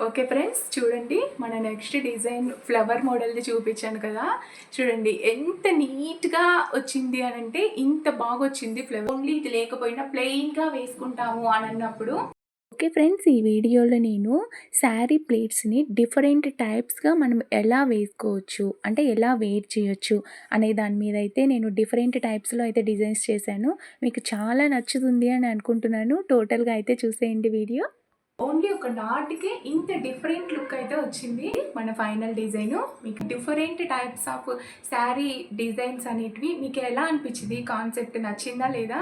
Okay friends, చూడండి మన next design flower మోడల్ది చూపించాను కదా. చూడండి ఎంత నీట్గా వచ్చింది అని అంటే, ఇంత బాగా వచ్చింది ఫ్లవర్. ఓన్లీ ఇది లేకపోయినా ప్లెయిన్గా వేసుకుంటాము అని అన్నప్పుడు. ఓకే ఫ్రెండ్స్, ఈ వీడియోలో నేను శారీ ప్లేట్స్ని డిఫరెంట్ టైప్స్గా మనం ఎలా వేసుకోవచ్చు, అంటే ఎలా వేర్ చేయొచ్చు అనే దాని మీద అయితే నేను డిఫరెంట్ టైప్స్లో అయితే డిజైన్స్ చేశాను. మీకు చాలా నచ్చుతుంది అని అనుకుంటున్నాను. టోటల్గా అయితే చూసేయండి వీడియో. ఓన్లీ ఒక డాట్‌కే ఇంత డిఫరెంట్ లుక్ అయితే వచ్చింది మన ఫైనల్ డిజైను. మీకు different types of sari designs అనేటివి మీకు ఎలా అనిపించింది? కాన్సెప్ట్ నచ్చిందా లేదా?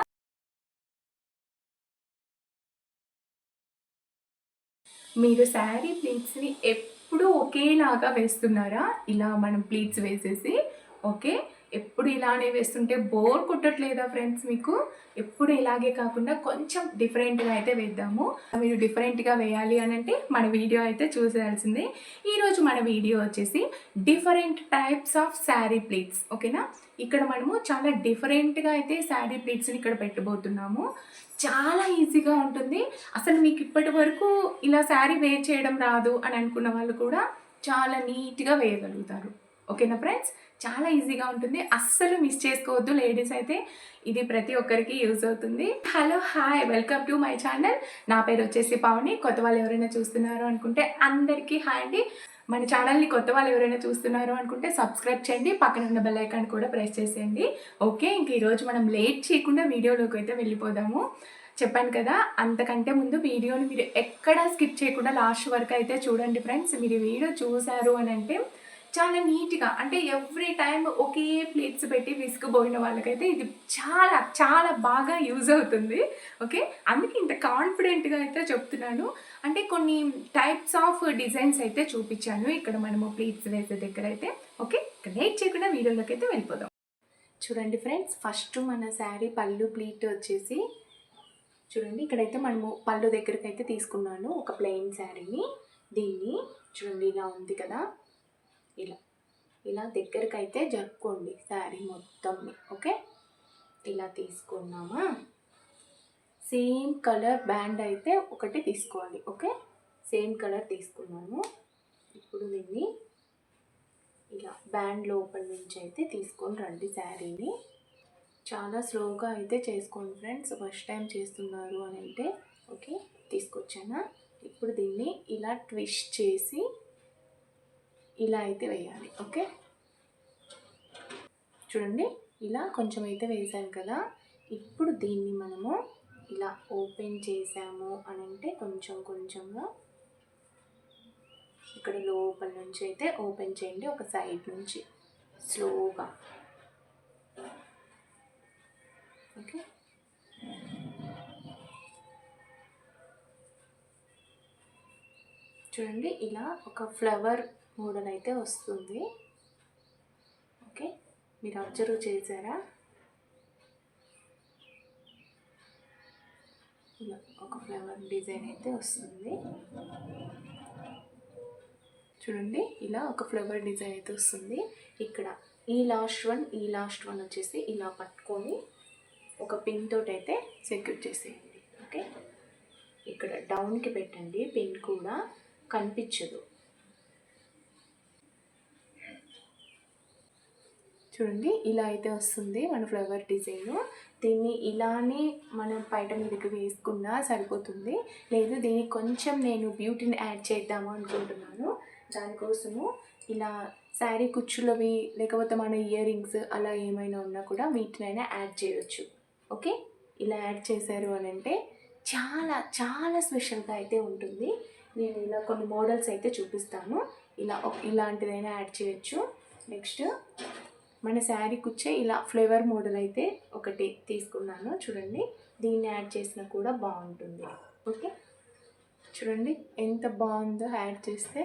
మీరు శారీ ప్లీట్స్‌ని ఎప్పుడూ ఒకేలాగా వేస్తున్నారా? ఇలా మనం ప్లీట్స్ వేసేసి ఓకే. ఎప్పుడు ఇలానే వేస్తుంటే బోర్ కొట్టట్లేదా ఫ్రెండ్స్ మీకు? ఎప్పుడు ఇలాగే కాకుండా కొంచెం డిఫరెంట్‌గా అయితే వేద్దాము. మీరు డిఫరెంట్‌గా వేయాలి అనంటే మన వీడియో అయితే చూసేయాల్సిందే. ఈరోజు మన వీడియో వచ్చేసి different types of sari pleats, ఓకేనా? ఇక్కడ మనము చాలా డిఫరెంట్‌గా అయితే శారీ ప్లీట్స్‌ని ఇక్కడ పెట్టబోతున్నాము. చాలా ఈజీగా ఉంటుంది. అసలు మీకు ఇప్పటి వరకు ఇలా శారీ వేర్ చేయడం రాదు అని అనుకున్న వాళ్ళు కూడా చాలా నీట్‌గా వేయగలుగుతారు. ఓకేనా ఫ్రెండ్స్? చాలా ఈజీగా ఉంటుంది. అస్సలు మిస్ చేసుకోవద్దు లేడీస్ అయితే. ఇది ప్రతి ఒక్కరికి యూజ్ అవుతుంది. Hello, hi, welcome to my channel. నా పేరు వచ్చేసి పావని. కొత్త వాళ్ళు ఎవరైనా చూస్తున్నారు అనుకుంటే అందరికీ హాయ్ అండి. మన ఛానల్ని కొత్త వాళ్ళు ఎవరైనా చూస్తున్నారు అనుకుంటే సబ్స్క్రైబ్ చేయండి. పక్కన ఉన్న బెల్ ఐకాన్ కూడా ప్రెస్ చేసేయండి. ఓకే, ఇంక ఈరోజు మనం లేట్ చేయకుండా వీడియోలోకి అయితే వెళ్ళిపోదాము. చెప్పాను కదా, అంతకంటే ముందు వీడియోని మీరు ఎక్కడా స్కిప్ చేయకుండా లాస్ట్ వరకు అయితే చూడండి ఫ్రెండ్స్. మీరు వీడియో చూసారు అని అంటే చాలా నీట్గా, అంటే ఎవ్రీ టైం ఒకే ప్లేట్స్ పెట్టి విసుగుపోయిన వాళ్ళకైతే ఇది చాలా చాలా బాగా యూజ్ అవుతుంది. ఓకే, అందుకే ఇంత కాన్ఫిడెంట్గా అయితే చెప్తున్నాను. అంటే కొన్ని టైప్స్ ఆఫ్ డిజైన్స్ అయితే చూపించాను ఇక్కడ మనము ప్లేట్స్ వేసే దగ్గర అయితే. ఓకే, లేట్ చేయకుండా వీడియోలోకి అయితే వెళ్ళిపోదాం. చూడండి ఫ్రెండ్స్, ఫస్ట్ మన శారీ పళ్ళు ప్లీట్ వచ్చేసి చూడండి, ఇక్కడైతే మనము పళ్ళు దగ్గరికి అయితే తీసుకున్నాను ఒక ప్లెయిన్ శారీని. దీన్ని చూడండి, ఇలా ఉంది కదా, ఇలా ఇలా దగ్గరికి అయితే జరుపుకోండి శారీ మొత్తం. ఓకే, ఇలా తీసుకున్నామా, సేమ్ కలర్ బ్యాండ్ అయితే ఒకటి తీసుకోవాలి. ఓకే, సేమ్ కలర్ తీసుకున్నాను. ఇప్పుడు దీన్ని ఇలా బ్యాండ్ లోపల నుంచి అయితే తీసుకొని రండి శారీని. చాలా స్లోగా అయితే చేసుకోండి ఫ్రెండ్స్, ఫస్ట్ టైం చేస్తున్నారు అని అంటే. ఓకే, తీసుకొచ్చానా. ఇప్పుడు దీన్ని ఇలా ట్విస్ట్ చేసి ఇలా అయితే వేయాలి. ఓకే, చూడండి, ఇలా కొంచెం అయితే వేసాను కదా. ఇప్పుడు దీన్ని మనము ఇలా ఓపెన్ చేసాము అని అంటే కొంచెం కొంచెంగా ఇక్కడ లోపల నుంచి అయితే ఓపెన్ చేయండి, ఒక సైడ్ నుంచి స్లోగా. ఓకే, చూడండి, ఇలా ఒక ఫ్లవర్ మోడల్ అయితే వస్తుంది. ఓకే, మీరు అబ్జర్వ్ చేశారా? ఇలా ఒక ఫ్లవర్ డిజైన్ అయితే వస్తుంది. చూడండి, ఇలా ఒక ఫ్లవర్ డిజైన్ అయితే వస్తుంది. ఇక్కడ ఈ లాస్ట్ వన్ వచ్చేసి ఇలా పట్టుకొని ఒక పిన్ తోటి అయితే సెక్యూర్ చేసేయండి. ఓకే, ఇక్కడ డౌన్కి పెట్టండి, పిన్ కూడా కనిపించదు. చూడండి, ఇలా అయితే వస్తుంది మన ఫ్లవర్ డిజైను. దీన్ని ఇలానే మనం బయట మీదకి వేసుకున్నా సరిపోతుంది. లేదు, దీనికి కొంచెం నేను బ్యూటీని యాడ్ చేద్దాము అనుకుంటున్నాను. దానికోసము ఇలా శారీ కుచ్చులవి లేకపోతే మన ఇయర్ రింగ్స్ అలా ఏమైనా ఉన్నా కూడా వీటినైనా యాడ్ చేయొచ్చు. ఓకే, ఇలా యాడ్ చేశారు అని అంటే చాలా చాలా స్పెషల్గా అయితే ఉంటుంది. నేను ఇలా కొన్ని మోడల్స్ అయితే చూపిస్తాను. ఇలాంటిదైనా యాడ్ చేయొచ్చు. నెక్స్ట్ మన శారీ కుచ్చే ఇలా ఫ్లేవర్ మోడల్ అయితే ఒకటి తీసుకున్నాను. చూడండి, దీన్ని యాడ్ చేసినా కూడా బాగుంటుంది. ఓకే, చూడండి ఎంత బాగుందో యాడ్ చేస్తే.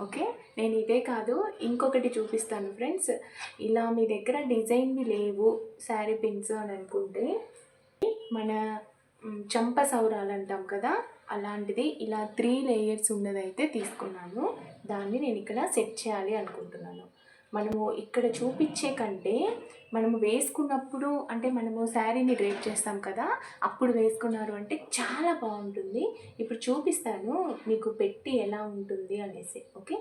ఓకే, నేను ఇదే కాదు ఇంకొకటి చూపిస్తాను ఫ్రెండ్స్. ఇలా మీ దగ్గర డిజైన్వి లేవు శారీ పిన్స్ అని అనుకుంటే, మన చంప సౌరాలు అంటాం కదా, అలాంటిది ఇలా 3 లేయర్స్ ఉన్నదైతే తీసుకున్నాను. దాన్ని నేను ఇక్కడ సెట్ చేయాలి అనుకుంటున్నాను. మనము ఇక్కడ చూపించే కంటే మనము వేసుకున్నప్పుడు అంటే మనము శారీని డ్రేప్ చేస్తాం కదా, అప్పుడు వేసుకున్నారు అంటే చాలా బాగుంటుంది. ఇప్పుడు చూపిస్తాను మీకు పెట్టి ఎలా ఉంటుంది అనేసి. ఓకే,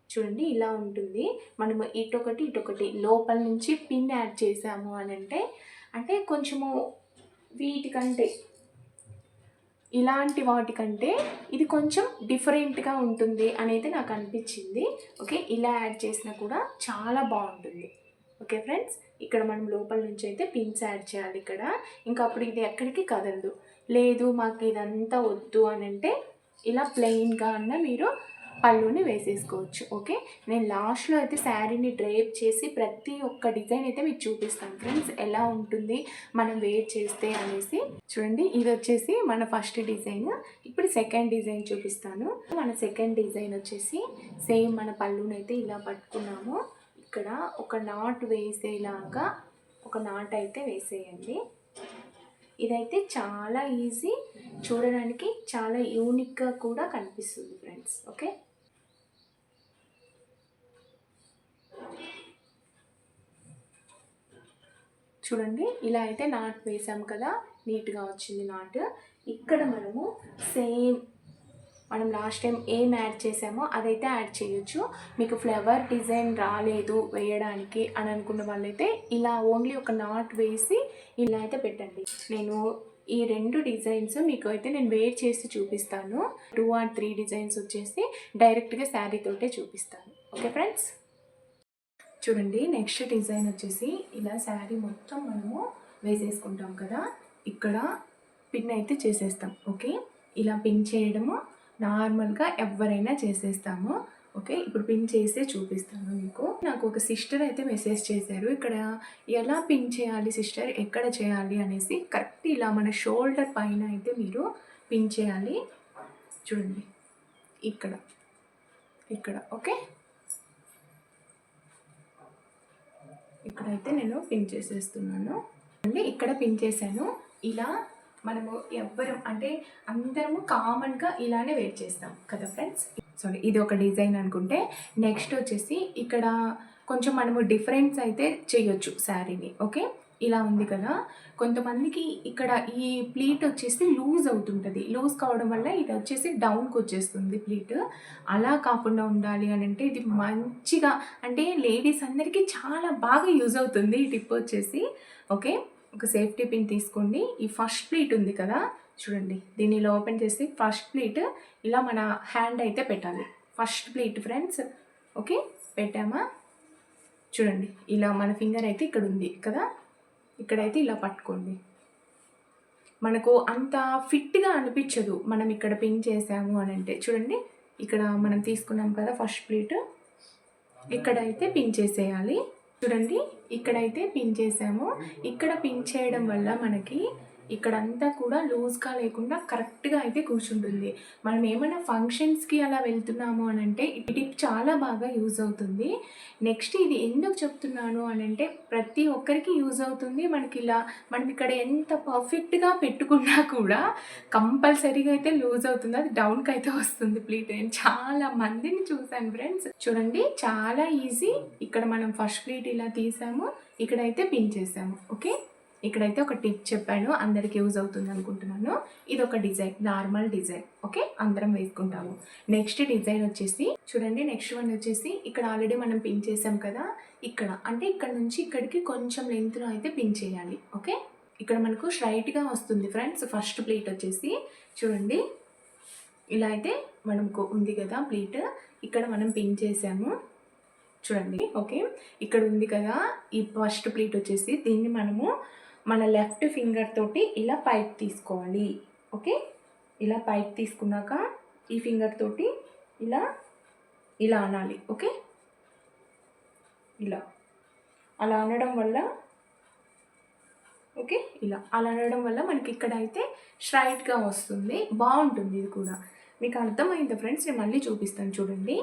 చూడండి ఇలా ఉంటుంది. మనము ఇటొకటి లోపల నుంచి పిన్ యాడ్ చేసాము అని అంటే కొంచెము వీటికంటే ఇలాంటి వాటికంటే ఇది కొంచెం డిఫరెంట్గా ఉంటుంది అనేది నాకు అనిపించింది. ఓకే, ఇలా యాడ్ చేసినా కూడా చాలా బాగుంటుంది. ఓకే ఫ్రెండ్స్, ఇక్కడ మనం లోపల నుంచి అయితే పిన్స్ యాడ్ చేయాలి ఇక్కడ. ఇంకా అప్పుడు ఇది ఎక్కడికి కదలదు. లేదు మాకు ఇదంతా వద్దు అని అంటే ఇలా ప్లెయిన్గా అన్న మీరు పళ్ళుని వేసేసుకోవచ్చు. ఓకే, నేను లాస్ట్లో అయితే శారీని డ్రేప్ చేసి ప్రతి ఒక్క డిజైన్ అయితే మీకు చూపిస్తాను ఫ్రెండ్స్, ఎలా ఉంటుంది మనం వేర్ చేస్తే అనేసి. చూడండి, ఇది వచ్చేసి మన ఫస్ట్ డిజైన్. ఇప్పుడు సెకండ్ డిజైన్ చూపిస్తాను. మన సెకండ్ డిజైన్ వచ్చేసి సేమ్ మన పళ్ళుని అయితే ఇలా పట్టుకున్నాము. ఇక్కడ ఒక నాట్ వేసేలాగా ఒక నాట్ అయితే వేసేయండి. ఇదైతే చాలా ఈజీ, చూడడానికి చాలా యూనిక్గా కూడా కనిపిస్తుంది ఫ్రెండ్స్. ఓకే, చూడండి ఇలా అయితే నాట్ వేసాం కదా, నీట్గా వచ్చింది నాట్. ఇక్కడ మనము సేమ్ మనం లాస్ట్ టైం ఏం యాడ్ చేసామో అదైతే యాడ్ చేయొచ్చు. మీకు ఫ్లవర్ డిజైన్ రాలేదు వేయడానికి అని అనుకున్న వాళ్ళైతే ఇలా ఓన్లీ ఒక నాట్ వేసి ఇలా అయితే పెట్టండి. నేను ఈ 2 డిజైన్స్ మీకు అయితే నేను వేర్ చేసి చూపిస్తాను. 2 or 3 డిజైన్స్ వచ్చేసి డైరెక్ట్గా శారీతోటే చూపిస్తాను. ఓకే ఫ్రెండ్స్, చూడండి నెక్స్ట్ డిజైన్ వచ్చేసి ఇలా శారీ మొత్తం మనము వేసేసుకుంటాం కదా, ఇక్కడ పిన్ అయితే చేసేస్తాం. ఓకే, ఇలా పిన్ చేయడము నార్మల్గా ఎవరైనా చేసేస్తాము. ఓకే, ఇప్పుడు పిన్ చేసే చూపిస్తాను మీకు. నాకు ఒక సిస్టర్ అయితే మెసేజ్ చేశారు, ఇక్కడ ఎలా పిన్ చేయాలి సిస్టర్, ఎక్కడ చేయాలి అనేసి. కరెక్ట్ ఇలా మన షోల్డర్ పైన అయితే మీరు పిన్ చేయాలి. చూడండి ఇక్కడ ఇక్కడ. ఓకే, ఇక్కడైతే నేను పిన్ చేసేస్తున్నాను అండి. ఇక్కడ పిన్ చేశాను. ఇలా మనము ఎవ్వరం అంటే అందరము కామన్గా ఇలానే వేర్ చేస్తాం కదా ఫ్రెండ్స్. సారీ, ఇది ఒక డిజైన్ అనుకుంటే నెక్స్ట్ వచ్చేసి ఇక్కడ కొంచెం మనము డిఫరెన్స్ అయితే చేయొచ్చు శారీని. ఓకే, ఇలా ఉంది కదా, కొంతమందికి ఇక్కడ ఈ ప్లీట్ వచ్చేసి లూజ్ అవుతుంటుంది. లూజ్ కావడం వల్ల ఇది వచ్చేసి డౌన్కి వచ్చేస్తుంది ప్లీట్. అలా కాకుండా ఉండాలి అని అంటే ఇది మంచిగా అంటే లేడీస్ అందరికీ చాలా బాగా యూజ్ అవుతుంది ఈ టిప్ వచ్చేసి. ఓకే, ఒక సేఫ్టీ పిన్ తీసుకోండి. ఈ ఫస్ట్ ప్లీట్ ఉంది కదా, చూడండి దీన్ని ఇలా ఓపెన్ చేసి ఫస్ట్ ప్లీట్ ఇలా మన హ్యాండ్ అయితే పెట్టాలి. First pleat friends. ఓకే, పెట్టామా, చూడండి ఇలా మన ఫింగర్ అయితే ఇక్కడ ఉంది కదా, ఇక్కడైతే ఇలా పట్టుకోండి. మనకు అంత ఫిట్గా అనిపించదు మనం ఇక్కడ పిన్ చేసాము అని అంటే. చూడండి ఇక్కడ మనం తీసుకున్నాం కదా ఫస్ట్ ప్లీట్, ఇక్కడైతే పిన్ చేసేయాలి. చూడండి ఇక్కడైతే పిన్ చేసాము. ఇక్కడ పిన్ చేయడం వల్ల మనకి ఇక్కడంతా కూడా లూజ్గా లేకుండా కరెక్ట్గా అయితే కూర్చుంటుంది. మనం ఏమైనా ఫంక్షన్స్కి అలా వెళ్తున్నాము అని అంటే ఈ టిప్ చాలా బాగా యూజ్ అవుతుంది. నెక్స్ట్ ఇది ఎందుకు చెప్తున్నాను అని అంటే ప్రతి ఒక్కరికి యూజ్ అవుతుంది. మనకి ఇలా మనం ఇక్కడ ఎంత పర్ఫెక్ట్గా పెట్టుకున్నా కూడా కంపల్సరీగా అయితే లూజ్ అవుతుంది, అది డౌన్కి అయితే వస్తుంది ప్లీట్. నేను చాలా మందిని చూసాను ఫ్రెండ్స్. చూడండి చాలా ఈజీ. ఇక్కడ మనం ఫస్ట్ ప్లీట్ ఇలా తీసాము, ఇక్కడైతే పిన్ చేసాము. ఓకే, ఇక్కడైతే ఒక టిప్ చెప్పాను, అందరికి యూజ్ అవుతుంది అనుకుంటున్నాను. ఇది ఒక డిజైన్, నార్మల్ డిజైన్. ఓకే, అందరం వేసుకుంటాము. నెక్స్ట్ డిజైన్ వచ్చేసి చూడండి, నెక్స్ట్ వన్ వచ్చేసి ఇక్కడ ఆల్రెడీ మనం పిన్ చేసాం కదా, ఇక్కడ అంటే ఇక్కడ నుంచి ఇక్కడికి కొంచెం లెంత్లో అయితే పిన్ చేయాలి. ఓకే, ఇక్కడ మనకు స్ట్రైట్గా వస్తుంది ఫ్రెండ్స్. ఫస్ట్ ప్లేట్ వచ్చేసి చూడండి ఇలా అయితే మనకు ఉంది కదా ప్లేట్, ఇక్కడ మనం పిన్ చేసాము చూడండి. ఓకే, ఇక్కడ ఉంది కదా ఈ ఫస్ట్ ప్లేట్ వచ్చేసి, దీన్ని మనము మన లెఫ్ట్ ఫింగర్ తోటి ఇలా పైకి తీసుకోవాలి. ఓకే, ఇలా పైకి తీసుకున్నాక ఈ ఫింగర్ తోటి ఇలా ఇలా అనాలి. ఓకే, ఇలా అలా అనడం వల్ల ఓకే ఇలా అలా అనడం వల్ల మనకి ఇక్కడ అయితే స్ట్రైట్గా వస్తుంది, బాగుంటుంది. ఇది కూడా మీకు అర్థమైంది ఫ్రెండ్స్, నేను మళ్ళీ చూపిస్తాను చూడండి.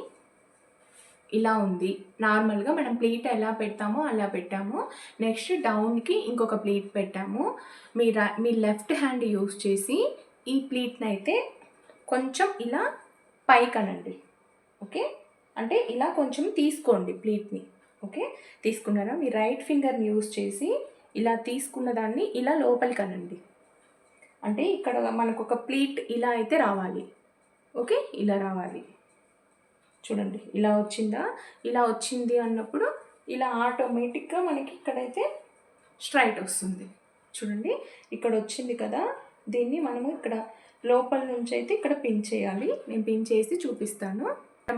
ఇలా ఉంది. నార్మల్గా మనం ప్లేట్ ఎలా పెడతామో అలా పెట్టాము. నెక్స్ట్ డౌన్కి ఇంకొక ప్లేట్ పెట్టాము. మీ లెఫ్ట్ హ్యాండ్ యూస్ చేసి ఈ ప్లేట్ని అయితే కొంచెం ఇలా పైకి అనండి. ఓకే, అంటే ఇలా కొంచెం తీసుకోండి ప్లీట్ని. ఓకే, తీసుకున్నారా? మీ రైట్ ఫింగర్ని యూస్ చేసి ఇలా తీసుకున్న దాన్ని ఇలా లోపలికి అనండి. అంటే ఇక్కడ మనకు ఒక ప్లీట్ ఇలా అయితే రావాలి. ఓకే, ఇలా రావాలి. చూడండి ఇలా వచ్చిందా? ఇలా వచ్చింది అన్నప్పుడు ఇలా ఆటోమేటిక్గా మనకి ఇక్కడైతే స్ట్రైట్ వస్తుంది. చూడండి ఇక్కడ వచ్చింది కదా, దీన్ని మనము ఇక్కడ లోపల నుంచి అయితే ఇక్కడ పిన్ చేయాలి. నేను పిన్ చేసి చూపిస్తాను.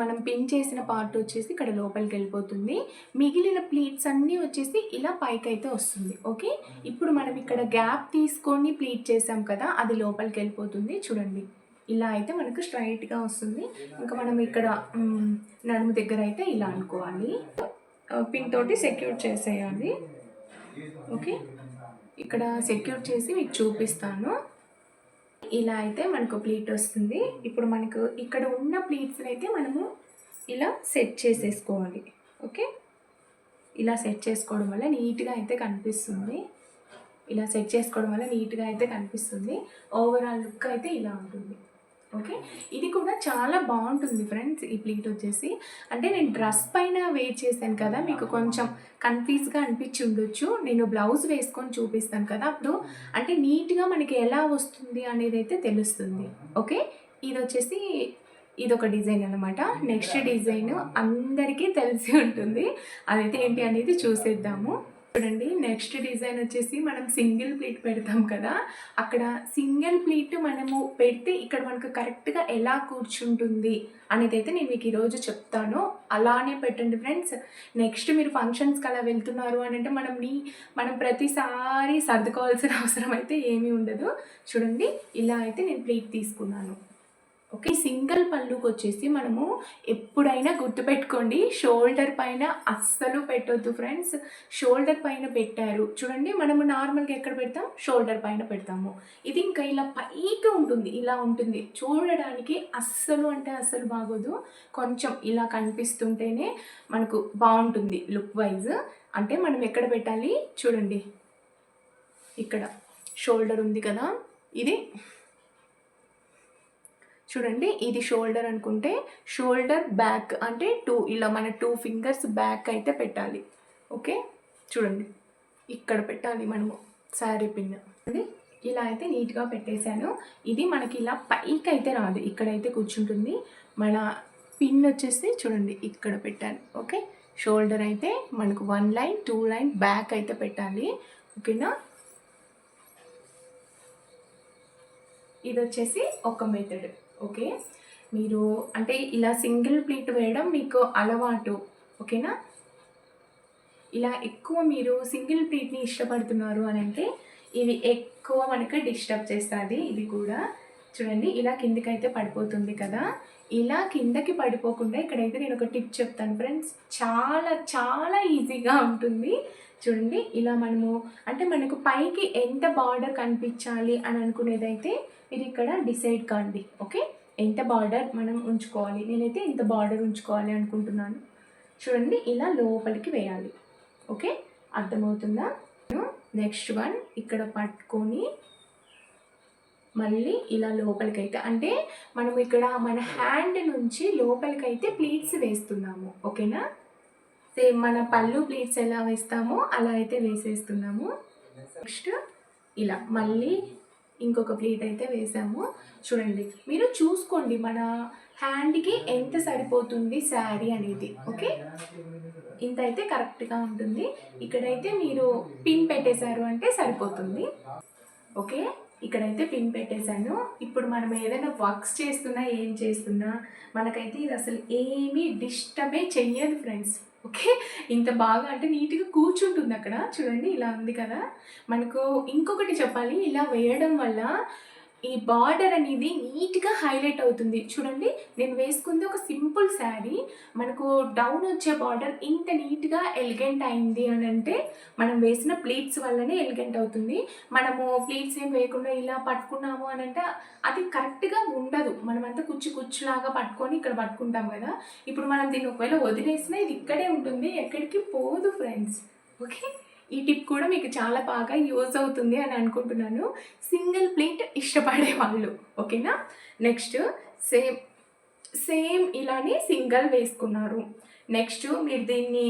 మనం పిన్ చేసిన పార్ట్ వచ్చేసి ఇక్కడ లోపలికి వెళ్ళిపోతుంది. మిగిలిన ప్లీట్స్ అన్నీ వచ్చేసి ఇలా పైకి అయితే వస్తుంది. ఓకే, ఇప్పుడు మనం ఇక్కడ గ్యాప్ తీసుకొని ప్లీట్ చేసాం కదా, అది లోపలికి వెళ్ళిపోతుంది. చూడండి ఇలా అయితే మనకు స్ట్రైట్గా వస్తుంది. ఇంకా మనం ఇక్కడ నడుము దగ్గర అయితే ఇలా అనుకోవాలి. పిన్ తోటి సెక్యూర్ చేసేయాలి. ఓకే, ఇక్కడ సెక్యూర్ చేసి మీకు చూపిస్తాను. ఇలా అయితే మనకు ప్లీట్ వస్తుంది. ఇప్పుడు మనకు ఇక్కడ ఉన్న ప్లీట్స్ని అయితే మనము ఇలా సెట్ చేసేసుకోవాలి. ఓకే, ఇలా సెట్ చేసుకోవడం వల్ల నీట్గా అయితే కనిపిస్తుంది. ఇలా సెట్ చేసుకోవడం వల్ల నీట్గా అయితే కనిపిస్తుంది. ఓవరాల్ లుక్ అయితే ఇలా ఉంటుంది. ఓకే, ఇది కూడా చాలా బాగుంటుంది ఫ్రెండ్స్. ఈ ప్లీట్ వచ్చేసి అంటే నేను డ్రెస్ పైన వేర్ చేశాను కదా, మీకు కొంచెం కన్ఫ్యూజ్గా అనిపించి ఉండొచ్చు. నేను బ్లౌజ్ వేసుకొని చూపిస్తాను కదా, అప్పుడు అంటే నీట్గా మనకి ఎలా వస్తుంది అనేది అయితే తెలుస్తుంది. ఓకే, ఇది వచ్చేసి ఇదొక డిజైన్ అనమాట. నెక్స్ట్ డిజైన్ అందరికీ తెలిసి ఉంటుంది, అదైతే ఏంటి అనేది చూసేద్దాము. చూడండి, నెక్స్ట్ డిజైన్ వచ్చేసి మనం సింగిల్ ప్లీట్ పెడతాం కదా, అక్కడ సింగిల్ ప్లీట్ మనము పెడితే ఇక్కడ మనకు కరెక్ట్గా ఎలా కూర్చుంటుంది అనేది అయితే నేను మీకు ఈరోజు చెప్తాను. అలానే పెట్టండి ఫ్రెండ్స్. నెక్స్ట్ మీరు ఫంక్షన్స్కి అలా వెళ్తున్నారు అని అంటే మనం ప్రతిసారి సర్దుకోవాల్సిన అవసరం అయితే ఏమీ ఉండదు. చూడండి ఇలా అయితే నేను ప్లీట్ తీసుకున్నాను. ఓకే, సింగిల్ పళ్ళుకి వచ్చేసి మనము ఎప్పుడైనా గుర్తుపెట్టుకోండి, షోల్డర్ పైన అస్సలు పెట్టొద్దు ఫ్రెండ్స్. షోల్డర్ పైన పెట్టారు చూడండి, మనము నార్మల్గా ఎక్కడ పెడతాం? షోల్డర్ పైన పెడతాము. ఇది ఇంకా ఇలా పైకి ఉంటుంది, ఇలా ఉంటుంది. చూడడానికి అస్సలు అంటే అస్సలు బాగోదు. కొంచెం ఇలా కనిపిస్తుంటేనే మనకు బాగుంటుంది లుక్ వైజ్. అంటే మనం ఎక్కడ పెట్టాలి? చూడండి ఇక్కడ షోల్డర్ ఉంది కదా, ఇది చూడండి, ఇది షోల్డర్ అనుకుంటే షోల్డర్ బ్యాక్ అంటే ఇలా మన 2 ఫింగర్స్ బ్యాక్ అయితే పెట్టాలి. ఓకే, చూడండి ఇక్కడ పెట్టాలి మనము శారీ పిన్. ఇలా అయితే నీట్గా పెట్టేశాను. ఇది మనకి ఇలా పైకి అయితే రాదు, ఇక్కడైతే కూర్చుంటుంది. మన పిన్ వచ్చేసి చూడండి ఇక్కడ పెట్టాను. ఓకే, షోల్డర్ అయితే మనకు 1 లైన్ 2 లైన్ బ్యాక్ అయితే పెట్టాలి. ఓకేనా, ఇది వచ్చేసి ఒక మెథడ్. ఓకే, మీరు అంటే ఇలా సింగిల్ ప్లీట్ వేయడం మీకు అలవాటు. ఓకేనా, ఇలా ఎక్కువ మీరు సింగిల్ ప్లీట్ని ఇష్టపడుతున్నారు అని అంటే ఇవి ఎక్కువ మనకు డిస్టర్బ్ చేస్తుంది. ఇది కూడా చూడండి ఇలా కిందికి అయితే పడిపోతుంది కదా, ఇలా కిందకి పడిపోకుండా ఇక్కడైతే నేను ఒక టిప్ చెప్తాను ఫ్రెండ్స్. చాలా చాలా ఈజీగా ఉంటుంది. చూడండి ఇలా మనము అంటే మనకు పైకి ఎంత బార్డర్ కనిపించాలి అని అనుకునేదైతే మీరు ఇక్కడ డిసైడ్ కాండి. ఓకే, ఎంత బార్డర్ మనం ఉంచుకోవాలి, నేనైతే ఇంత బార్డర్ ఉంచుకోవాలి అనుకుంటున్నాను. చూడండి ఇలా లోపలికి వేయాలి. ఓకే, అర్థమవుతుందా? నెక్స్ట్ వన్ ఇక్కడ పట్టుకొని మళ్ళీ ఇలా లోపలికైతే అంటే మనం ఇక్కడ మన హ్యాండ్ నుంచి లోపలికైతే ప్లీట్స్ వేస్తున్నాము. ఓకేనా, సేమ్ మన పళ్ళు ప్లీట్స్ ఎలా వేస్తామో అలా అయితే వేసేస్తున్నాము. నెక్స్ట్ ఇలా మళ్ళీ ఇంకొక ప్లీట్ అయితే వేసాము. చూడండి మీరు చూసుకోండి మన హ్యాండ్కి ఎంత సరిపోతుంది శారీ అనేది. ఓకే, ఇంత అయితే కరెక్ట్గా ఉంటుంది. ఇక్కడైతే మీరు పిన్ పెట్టేశారు అంటే సరిపోతుంది. ఓకే, ఇక్కడైతే పిన్ పెట్టేశాను. ఇప్పుడు మనం ఏదైనా వర్క్స్ చేస్తున్నా ఏం చేస్తున్నా మనకైతే ఇది అసలు ఏమీ డిస్టర్బే చెయ్యదు ఫ్రెండ్స్. ఓకే, ఇంత బాగా అంటే నీట్గా కూర్చుంటుంది అక్కడ. చూడండి ఇలా ఉంది కదా. మనకు ఇంకొకటి చెప్పాలి, ఇలా వేయడం వల్ల ఈ బార్డర్ అనేది నీట్గా హైలైట్ అవుతుంది. చూడండి నేను వేసుకుంది ఒక సింపుల్ శారీ, మనకు డౌన్ వచ్చే బార్డర్ ఇంత నీట్గా ఎలిగెంట్ అయింది అని అంటే మనం వేసిన ప్లీట్స్ వల్లనే ఎలిగెంట్ అవుతుంది. మనము ప్లీట్స్ ఏం వేయకుండా ఇలా పట్టుకున్నాము అని అంటే అది కరెక్ట్గా ఉండదు. మనమంతా కుచ్చులాగా పట్టుకొని ఇక్కడ పట్టుకుంటాం కదా. ఇప్పుడు మనం దీన్ని ఒకవేళ వదిలేసినా ఇది ఇక్కడే ఉంటుంది, ఎక్కడికి పోదు ఫ్రెండ్స్. ఓకే, ఈ టిప్ కూడా మీకు చాలా బాగా యూజ్ అవుతుంది అని అనుకుంటున్నాను, సింగిల్ ప్లీట్ ఇష్టపడే వాళ్ళు. ఓకేనా, నెక్స్ట్ సేమ్ ఇలానే సింగిల్ వేసుకున్నారు. నెక్స్ట్ మీరు దీన్ని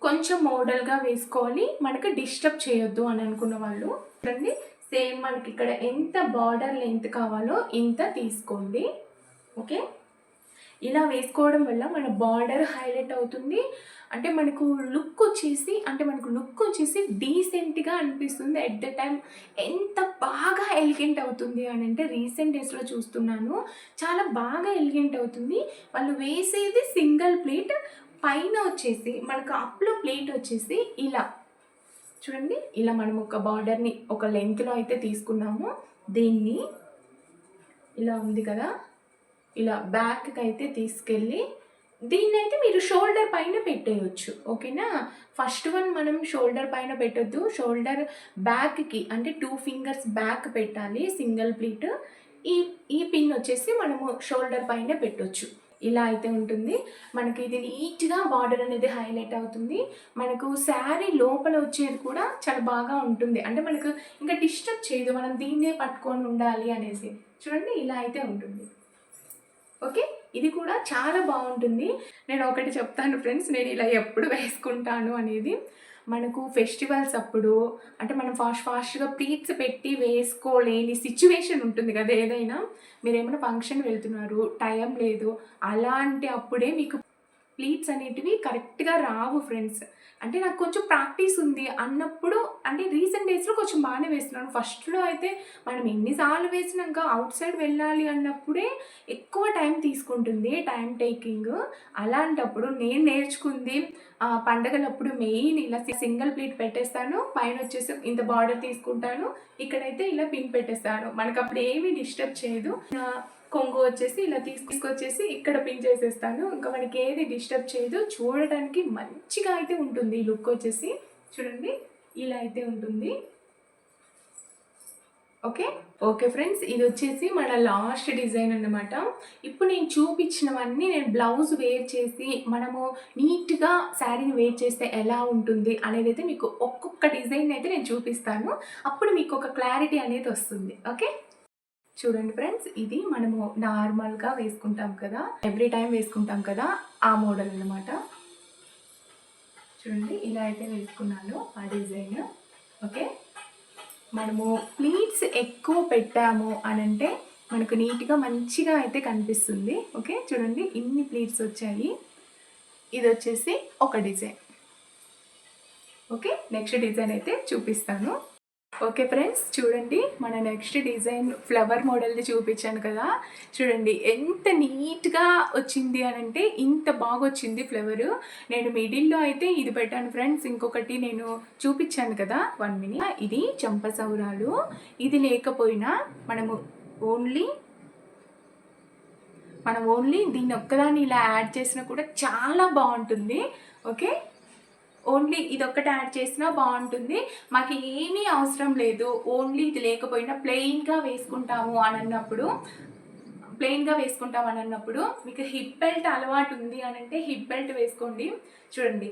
కొంచెం మోడల్గా వేసుకోవాలి, మనకు డిస్టర్బ్ చేయొద్దు అని అనుకున్న వాళ్ళు చూడండి, సేమ్ మనకి ఇక్కడ ఎంత బార్డర్ లెంత్ కావాలో ఇంత తీసుకోండి. ఓకే, ఇలా వేసుకోవడం వల్ల మన బార్డర్ హైలైట్ అవుతుంది. అంటే మనకు లుక్ వచ్చేసి డీసెంట్గా అనిపిస్తుంది. ఎట్ ద టైం ఎంత బాగా ఎలిగెంట్ అవుతుంది అని అంటే రీసెంట్ డేస్లో చూస్తున్నాను, చాలా బాగా ఎలిగెంట్ అవుతుంది. వాళ్ళు వేసేది సింగిల్ ప్లేట్, పైన వచ్చేసి మనకు అప్లో ప్లేట్ వచ్చేసి ఇలా చూడండి, ఇలా మనం ఒక బార్డర్ని ఒక లెంత్లో అయితే తీసుకున్నాము. దీన్ని ఇలా ఉంది కదా, ఇలా బ్యాక్కి అయితే తీసుకెళ్ళి దీన్నైతే మీరు షోల్డర్ పైన పెట్టేయచ్చు. ఓకేనా, ఫస్ట్ వన్ మనం షోల్డర్ పైన పెట్టొద్దు, షోల్డర్ బ్యాక్కి అంటే 2 ఫింగర్స్ బ్యాక్ పెట్టాలి సింగిల్ ప్లీట్. ఈ పిన్ వచ్చేసి మనము షోల్డర్ పైన పెట్టొచ్చు. ఇలా అయితే ఉంటుంది మనకి. ఇది నీట్గా బార్డర్ అనేది హైలైట్ అవుతుంది. మనకు శారీ లోపల వచ్చేది కూడా చాలా బాగా ఉంటుంది, అంటే మనకు ఇంకా డిస్టర్బ్ చేయదు, మనం దీన్నే పట్టుకొని ఉండాలి అనేసి. చూడండి, ఇలా అయితే ఉంటుంది. ఓకే, ఇది కూడా చాలా బాగుంటుంది. నేను ఒకటి చెప్తాను ఫ్రెండ్స్, నేను ఇలా ఎప్పుడు వేసుకుంటాను అనేది, మనకు ఫెస్టివల్స్ అప్పుడు అంటే మనం ఫాస్ట్గా ప్లీట్స్ పెట్టి వేసుకోలేని సిచ్యువేషన్ ఉంటుంది కదా, ఏదైనా మీరు ఏమైనా ఫంక్షన్ వెళ్తున్నారు, టైం లేదు, అలాంటి అప్పుడే మీకు ప్లీట్స్ అనేటివి కరెక్ట్గా రావు ఫ్రెండ్స్. అంటే నాకు కొంచెం ప్రాక్టీస్ ఉంది అన్నప్పుడు, అంటే రీసెంట్ డేస్లో కొంచెం బాగానే వేస్తున్నాను. ఫస్ట్లో అయితే మనం ఎన్నిసార్లు వేసినాక అవుట్ సైడ్ వెళ్ళాలి అన్నప్పుడే ఎక్కువ టైం తీసుకుంటుంది, టైం టేకింగ్. అలాంటప్పుడు నేను నేర్చుకుంది పండగలప్పుడు మెయిన్ ఇలా సింగిల్ ప్లీట్ పెట్టేస్తాను, పైన వచ్చేసి ఇంత బార్డర్ తీసుకుంటాను, ఇక్కడైతే ఇలా పిన్ పెట్టేస్తాను, మనకు అప్పుడు ఏమీ డిస్టర్బ్ చేయదు. కొంగు వచ్చేసి ఇలా తీసుకొచ్చేసి ఇక్కడ పిన్ చేసేస్తాను, ఇంకా మనకి ఏది డిస్టర్బ్ చేయదు. చూడటానికి మంచిగా అయితే ఉంటుంది ఈ లుక్ వచ్చేసి. చూడండి, ఇలా అయితే ఉంటుంది. ఓకే ఫ్రెండ్స్, ఇది వచ్చేసి మన లాస్ట్ డిజైన్ అన్నమాట. ఇప్పుడు నేను చూపించినవన్నీ నేను బ్లౌజ్ వేర్ చేసి మనము నీట్గా శారీని వేర్ చేస్తే ఎలా ఉంటుంది అనేది అయితే మీకు ఒక్కొక్క డిజైన్ అయితే నేను చూపిస్తాను, అప్పుడు మీకు ఒక క్లారిటీ అనేది వస్తుంది. ఓకే, చూడండి ఫ్రెండ్స్, ఇది మనము నార్మల్గా వేసుకుంటాం కదా, ఎవ్రీ టైం వేసుకుంటాం కదా, ఆ మోడల్ అన్నమాట. చూడండి, ఇలా అయితే వేసుకున్నాను ఆ డిజైన్. ఓకే, మనము ప్లీట్స్ ఎక్కువ పెట్టాము అని అంటే మనకు నీట్గా మంచిగా అయితే కనిపిస్తుంది. ఓకే, చూడండి, ఇన్ని ప్లీట్స్ వచ్చాయి. ఇది వచ్చేసి ఒక డిజైన్. ఓకే, నెక్స్ట్ డిజైన్ అయితే చూపిస్తాను. ఓకే ఫ్రెండ్స్, చూడండి, మన నెక్స్ట్ డిజైన్ ఫ్లవర్ మోడల్ది చూపించాను కదా, చూడండి ఎంత నీట్గా వచ్చింది అని అంటే ఇంత బాగా వచ్చింది ఫ్లవరు. నేను మిడిల్లో అయితే ఇది పెట్టాను ఫ్రెండ్స్, ఇంకొకటి నేను చూపించాను కదా 1 మినిట్, ఇది చంపసౌరాలు. ఇది లేకపోయినా మనము ఓన్లీ దీన్ని ఒక్కదాన్ని ఇలా యాడ్ చేసినా కూడా చాలా బాగుంటుంది. ఓకే, ఓన్లీ ఇది ఒక్కటి యాడ్ చేసినా బాగుంటుంది, మాకు ఏమీ అవసరం లేదు, ఓన్లీ ఇది లేకపోయినా ప్లెయిన్గా వేసుకుంటాము అని అన్నప్పుడు మీకు హిప్ బెల్ట్ అలవాటు ఉంది అని అంటే హిప్ బెల్ట్ వేసుకోండి. చూడండి,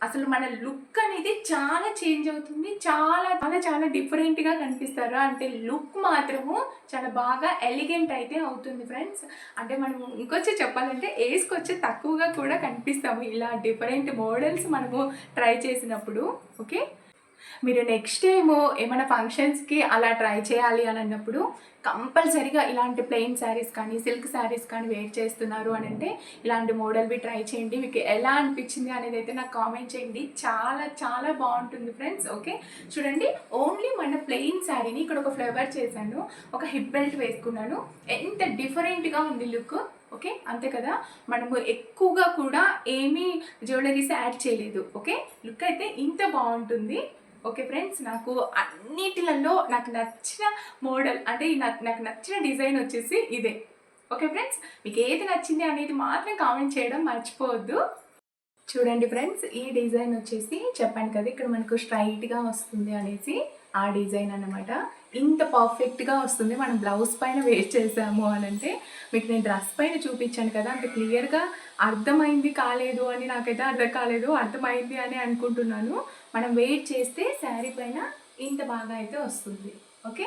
అసలు మన లుక్ అనేది చాలా చేంజ్ అవుతుంది, చాలా చాలా చాలా డిఫరెంట్గా కనిపిస్తారు. అంటే లుక్ మాత్రము చాలా బాగా ఎలిగెంట్ అయితే అవుతుంది ఫ్రెండ్స్. అంటే మనము ఇంకొచ్చి చెప్పాలంటే ఏజ్కొచ్చి తక్కువగా కూడా కనిపిస్తాము ఇలా డిఫరెంట్ మోడల్స్ మనము ట్రై చేసినప్పుడు. ఓకే, మీరు నెక్స్ట్ టైము ఏమైనా ఫంక్షన్స్కి అలా ట్రై చేయాలి అని అన్నప్పుడు కంపల్సరీగా ఇలాంటి ప్లెయిన్ శారీస్ కానీ సిల్క్ శారీస్ కానీ వేర్ చేస్తున్నారు అని అంటే ఇలాంటి మోడల్వి ట్రై చేయండి. మీకు ఎలా అనిపించింది అనేది అయితే నాకు కామెంట్ చేయండి, చాలా చాలా బాగుంటుంది ఫ్రెండ్స్. ఓకే, చూడండి, ఓన్లీ మన ప్లెయిన్ శారీని ఇక్కడ ఒక ఫ్లేవర్ చేశాను, ఒక హిప్ బెల్ట్ వేసుకున్నాను, ఎంత డిఫరెంట్గా ఉంది లుక్. ఓకే, అంతే కదా, మనము ఎక్కువగా కూడా ఏమీ జ్యువెలరీస్ యాడ్ చేయలేదు. ఓకే, లుక్ అయితే ఇంత బాగుంటుంది. ఓకే ఫ్రెండ్స్, నాకు అన్నిటిలలో నాకు నచ్చిన మోడల్ అంటే నాకు నచ్చిన డిజైన్ వచ్చేసి ఇదే. ఓకే ఫ్రెండ్స్, మీకు ఏది నచ్చింది అనేది మాత్రం కామెంట్ చేయడం మర్చిపోవద్దు. చూడండి ఫ్రెండ్స్, ఈ డిజైన్ వచ్చేసి చెప్పాను కదా ఇక్కడ మనకు స్ట్రైట్గా వస్తుంది అనేసి, ఆ డిజైన్ అన్నమాట. ఇంత పర్ఫెక్ట్గా వస్తుంది మనం బ్లౌజ్ పైన వేర్ చేసాము అని అంటే. మీకు నేను డ్రెస్ పైన చూపించాను కదా, అంటే క్లియర్గా అర్థమైంది కాలేదు అని నాకైతే అర్థం కాలేదు, అర్థమైంది అని అనుకుంటున్నాను. మనం వెయిట్ చేస్తే శారీ పైన ఇంత బాగా అయితే వస్తుంది. ఓకే,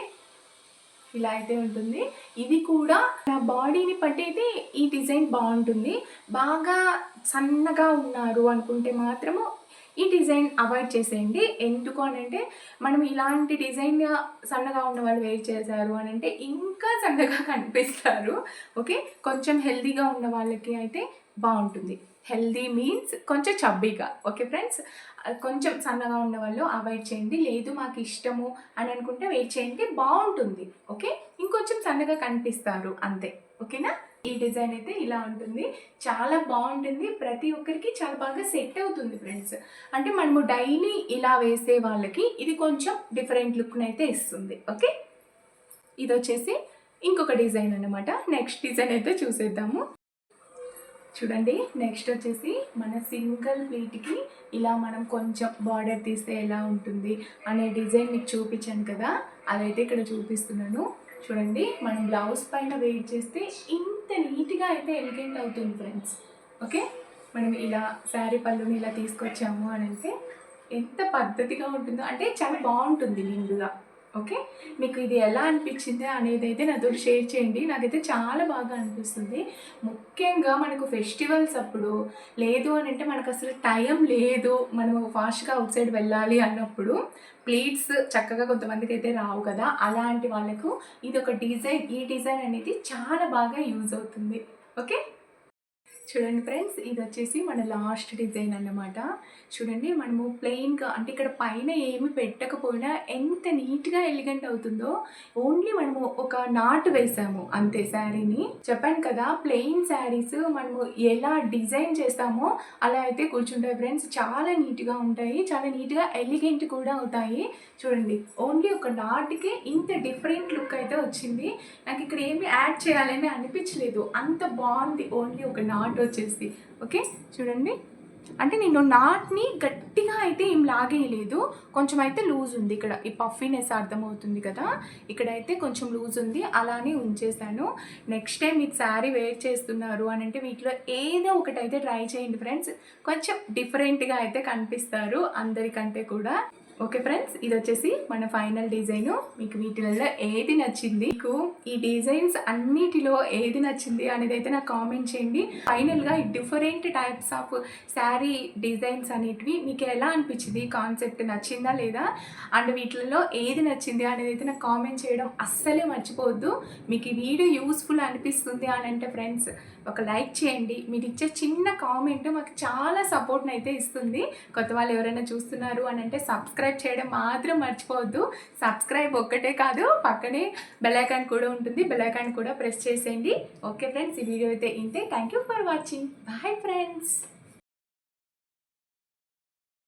ఇలా అయితే ఉంటుంది. ఇది కూడా నా బాడీని బట్టి అయితే ఈ డిజైన్ బాగుంటుంది. బాగా సన్నగా ఉన్నారు అనుకుంటే మాత్రము ఈ డిజైన్ అవాయిడ్ చేసేయండి. ఎందుకు అనంటే మనం ఇలాంటి డిజైన్ సన్నగా ఉన్న వాళ్ళు వేర్ చేశారు అనంటే ఇంకా సన్నగా కనిపిస్తారు. ఓకే, కొంచెం హెల్తీగా ఉన్న వాళ్ళకి అయితే బాగుంటుంది. హెల్దీ మీన్స్ కొంచెం చబ్బీగా. ఓకే ఫ్రెండ్స్, కొంచెం సన్నగా ఉన్న వాళ్ళు అవాయిడ్ చేయండి. లేదు మాకు ఇష్టము అని అనుకుంటే వెయిట్ చేయండి, బాగుంటుంది. ఓకే, ఇంకొంచెం సన్నగా కనిపిస్తారు అంతే. ఓకేనా, ఈ డిజైన్ అయితే ఇలా ఉంటుంది. చాలా బాగుంటుంది, ప్రతి ఒక్కరికి చాలా బాగా సెట్ అవుతుంది ఫ్రెండ్స్. అంటే మనము డైలీ ఇలా వేసే వాళ్ళకి ఇది కొంచెం డిఫరెంట్ లుక్ని అయితే ఇస్తుంది. ఓకే, ఇది వచ్చేసి ఇంకొక డిజైన్ అన్నమాట. నెక్స్ట్ డిజైన్ అయితే చూసేద్దాము. చూడండి, నెక్స్ట్ వచ్చేసి మన సింగిల్ ప్లీట్కి ఇలా మనం కొంచెం బార్డర్ తీస్తే ఎలా ఉంటుంది అనే డిజైన్ మీకు చూపించాను కదా, అదైతే ఇక్కడ చూపిస్తున్నాను. చూడండి, మనం బ్లౌజ్ పైన వెయిట్ చేస్తే ఇంత నీట్గా అయితే ఎలిగెంట్ అవుతుంది ఫ్రెండ్స్. ఓకే, మనం ఇలా శారీ పళ్ళుని ఇలా తీసుకొచ్చాము అని అంటే ఎంత పద్ధతిగా ఉంటుందో, అంటే చాలా బాగుంటుంది నిండుగా. ఓకే, మీకు ఇది ఎలా అనిపించింది అనేది అయితే నాతో షేర్ చేయండి. నాకైతే చాలా బాగా అనిపిస్తుంది. ముఖ్యంగా మనకు ఫెస్టివల్స్ అప్పుడు, లేదు అని అంటే మనకు అసలు టైం లేదు, మనం ఫాస్ట్గా అవుట్ సైడ్ వెళ్ళాలి అన్నప్పుడు ప్లీట్స్ చక్కగా కొంతమందికి అయితే రావు కదా, అలాంటి వాళ్ళకు ఇది ఒక డిజైన్, ఈ డిజైన్ అనేది చాలా బాగా యూజ్ అవుతుంది. ఓకే, చూడండి ఫ్రెండ్స్, ఇది వచ్చేసి మన లాస్ట్ డిజైన్ అన్నమాట. చూడండి, మనము ప్లెయిన్గా అంటే ఇక్కడ పైన ఏమి పెట్టకపోయినా ఎంత నీట్గా ఎలిగెంట్ అవుతుందో. ఓన్లీ మనము ఒక నాటు వేసాము అంతే శారీని. చెప్పాను కదా, ప్లెయిన్ శారీస్ మనము ఎలా డిజైన్ చేస్తామో అలా అయితే కూర్చుంటాయి ఫ్రెండ్స్. చాలా నీట్గా ఉంటాయి, చాలా నీట్గా ఎలిగెంట్ కూడా అవుతాయి. చూడండి, ఓన్లీ ఒక నాటుకే ఇంత డిఫరెంట్ లుక్ అయితే వచ్చింది. నాకు ఇక్కడ ఏమి యాడ్ చేయాలని అనిపించలేదు, అంత బాగుంది ఓన్లీ ఒక నాట్ వచ్చేసి. ఓకే, చూడండి, అంటే నేను నాట్ని గట్టిగా అయితే ఏం లాగేయలేదు, కొంచెం అయితే లూజ్ ఉంది. ఇక్కడ ఈ పఫీనెస్ అర్థమవుతుంది కదా, ఇక్కడైతే కొంచెం లూజ్ ఉంది, అలానే ఉంచేసాను. నెక్స్ట్ టైం మీకు శారీ వేర్ చేస్తున్నారు అని అంటే వీటిలో ఏదో ఒకటి అయితే ట్రై చేయండి ఫ్రెండ్స్, కొంచెం డిఫరెంట్గా అయితే కనిపిస్తారు అందరికంటే కూడా. ఓకే ఫ్రెండ్స్, ఇది వచ్చేసి మన ఫైనల్ డిజైన్. మీకు వీటిలలో ఏది నచ్చింది, మీకు ఈ డిజైన్స్ అన్నిటిలో ఏది నచ్చింది అనేది అయితే నాకు కామెంట్ చేయండి. ఫైనల్గా ఈ different types of sari designs అనేటివి మీకు ఎలా అనిపించింది, కాన్సెప్ట్ నచ్చిందా లేదా, అండ్ వీటిలలో ఏది నచ్చింది అనేది అయితే నాకు కామెంట్ చేయడం అస్సలే మర్చిపోవద్దు. మీకు ఈ వీడియో యూస్ఫుల్ అనిపిస్తుంది అని అంటే ఫ్రెండ్స్ ఒక లైక్ చేయండి. మీరు ఇచ్చే చిన్న కామెంట్ మాకు చాలా సపోర్ట్ని అయితే ఇస్తుంది. కొత్త వాళ్ళు ఎవరైనా చూస్తున్నారు అని అంటే సబ్స్క్రైబ్ చేయడం మాత్రం మర్చిపోవద్దు. సబ్స్క్రైబ్ ఒక్కటే కాదు, పక్కనే బెల్ ఐకాన్ కూడా ఉంటుంది, బెల్ ఐకాన్ కూడా ప్రెస్ చేసేయండి. ఓకే ఫ్రెండ్స్, ఈ వీడియో అయితే ఇంతే. Thank you for watching. Bye friends.